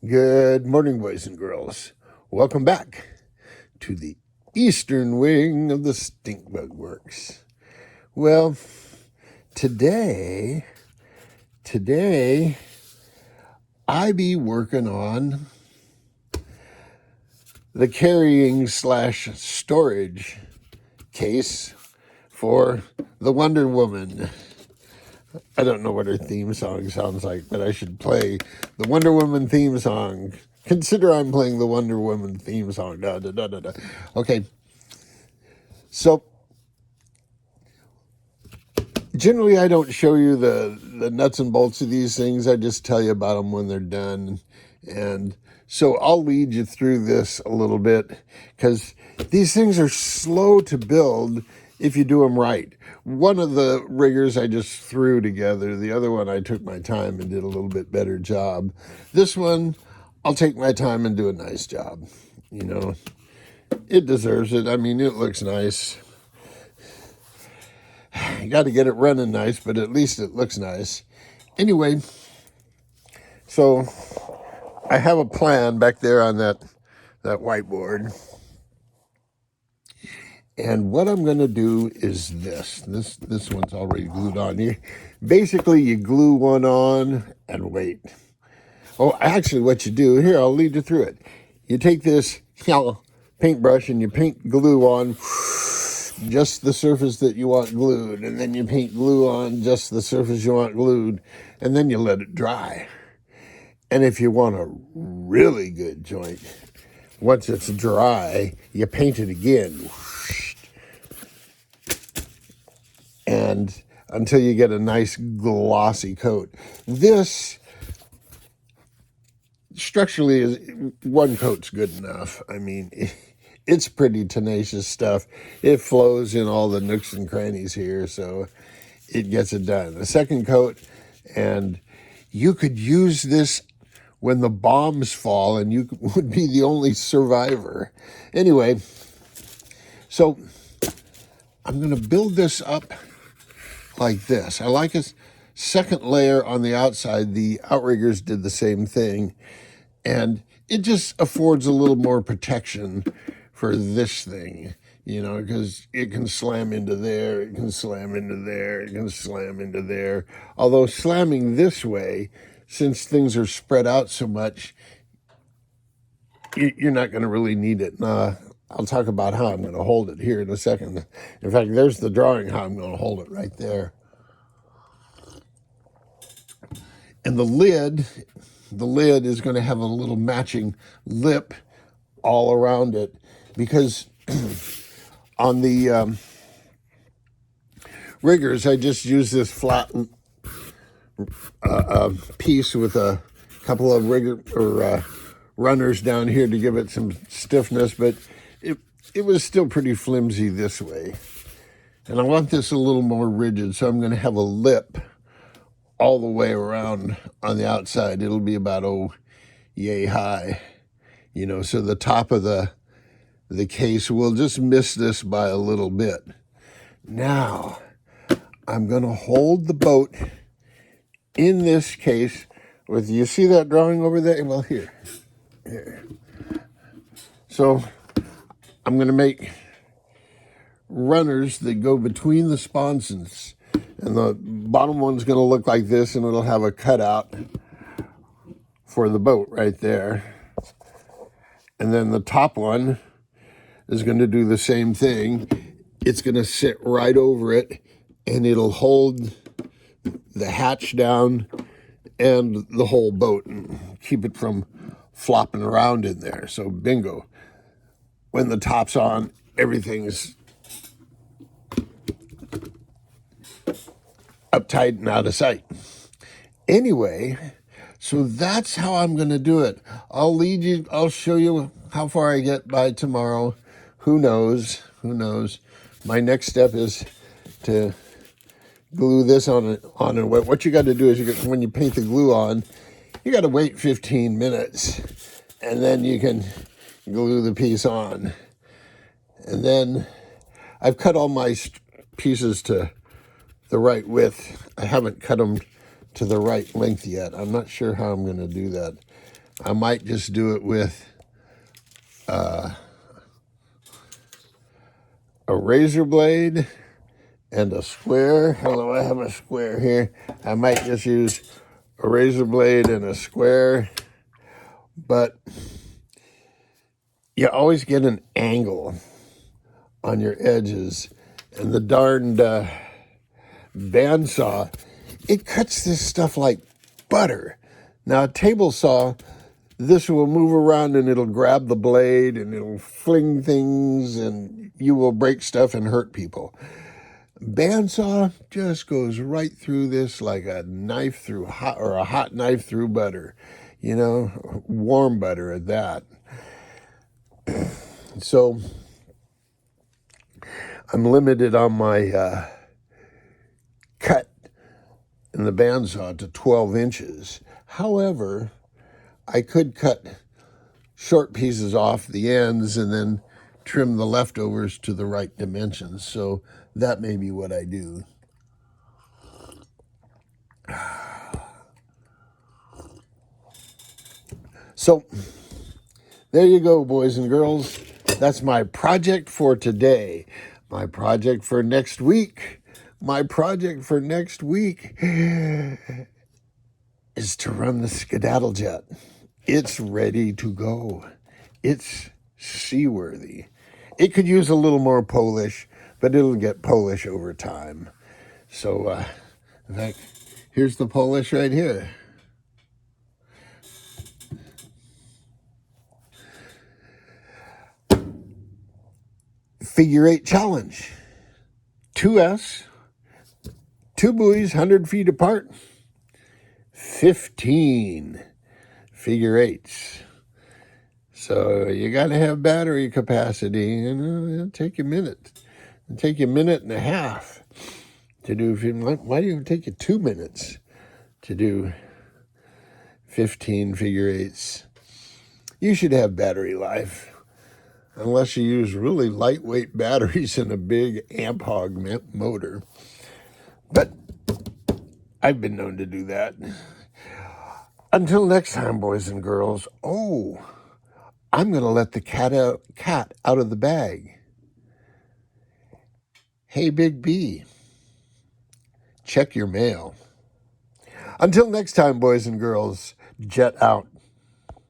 Good morning, boys and girls. Welcome back to the eastern wing of the Stink Bug Works. Well, today I be working on the carrying / storage case for the Wonder Woman. I don't know what her theme song sounds like, but I should play the Wonder Woman theme song. Consider I'm playing the Wonder Woman theme song. Da, da, da, da, da. Okay. So, generally I don't show you the nuts and bolts of these things. I just tell you about them when they're done. And so I'll lead you through this a little bit because these things are slow to build if you do them right. One of the riggers I just threw together. The other one I took my time and did a little bit better job. This one, I'll take my time and do a nice job. You know, it deserves it. I mean, it looks nice. You got to get it running nice, but at least it looks nice. Anyway, so I have a plan back there on that whiteboard. And what I'm going to do is this one's already glued on. Basically, you glue one on and wait. Oh, actually, what you do, here, I'll lead you through it. You take this paintbrush and you paint glue on just the surface that you want glued, and then you paint glue on just the surface you want glued, and then you let it dry. And if you want a really good joint, once it's dry, you paint it again. And until you get a nice glossy coat. This structurally is one coat's good enough. I mean, it's pretty tenacious stuff. It flows in all the nooks and crannies here, so it gets it done. The second coat, and you could use this when the bombs fall and you would be the only survivor. Anyway, so I'm going to build this up like this. I like a second layer on the outside. The outriggers did the same thing, and it just affords a little more protection for this thing, you know, because it can slam into there, it can slam into there, it can slam into there. Although slamming this way, since things are spread out so much, you're not going to really need it. I'll talk about how I'm going to hold it here in a second. In fact, there's the drawing how I'm going to hold it right there. And the lid is going to have a little matching lip all around it, because on the riggers, I just use this flat piece with a couple of runners down here to give it some stiffness, but it was still pretty flimsy this way. And I want this a little more rigid, so I'm going to have a lip all the way around on the outside. It'll be about, yay high, you know, so the top of the case will just miss this by a little bit. Now, I'm going to hold the boat in this case with, you see that drawing over there? Well, here. So I'm going to make runners that go between the sponsons. And the bottom one's going to look like this, and it'll have a cutout for the boat right there. And then the top one is going to do the same thing. It's going to sit right over it, and it'll hold the hatch down and the whole boat and keep it from flopping around in there. So bingo. When the top's on, everything's uptight and out of sight. Anyway, so that's how I'm going to do it. I'll show you how far I get by tomorrow. Who knows? My next step is to glue this on. And what you got to do is, when you paint the glue on, you got to wait 15 minutes, and then you can glue the piece on. And then I've cut all my pieces to the right width. I haven't cut them to the right length yet. I'm not sure how I'm going to do that. I might just do it with a razor blade and a square. Hello, I have a square here. I might just use a razor blade and a square, but you always get an angle on your edges, and the darned bandsaw, it cuts this stuff like butter. Now, a table saw, this will move around and it'll grab the blade and it'll fling things and you will break stuff and hurt people. Bandsaw just goes right through this like a knife through hot, or a hot knife through butter, warm butter at that. So I'm limited on my cut in the bandsaw to 12 inches. However, I could cut short pieces off the ends and then trim the leftovers to the right dimensions. So that may be what I do. So there you go, boys and girls. That's my project for today. My project for next week. My project for next week is to run the skedaddle jet. It's ready to go. It's seaworthy. It could use a little more polish, but it'll get polish over time. So, in fact, here's the polish right here. Figure 8 challenge. 2S, 2 buoys, 100 feet apart, 15 figure 8s. So you got to have battery capacity, and it'll take you a minute. It'll take you a minute and a half to do. Why do it take you 2 minutes to do 15 figure 8s? You should have battery life, unless you use really lightweight batteries and a big amp hog motor. But I've been known to do that. Until next time, boys and girls. Oh, I'm going to let the cat out of the bag. Hey, Big B, check your mail. Until next time, boys and girls, jet out.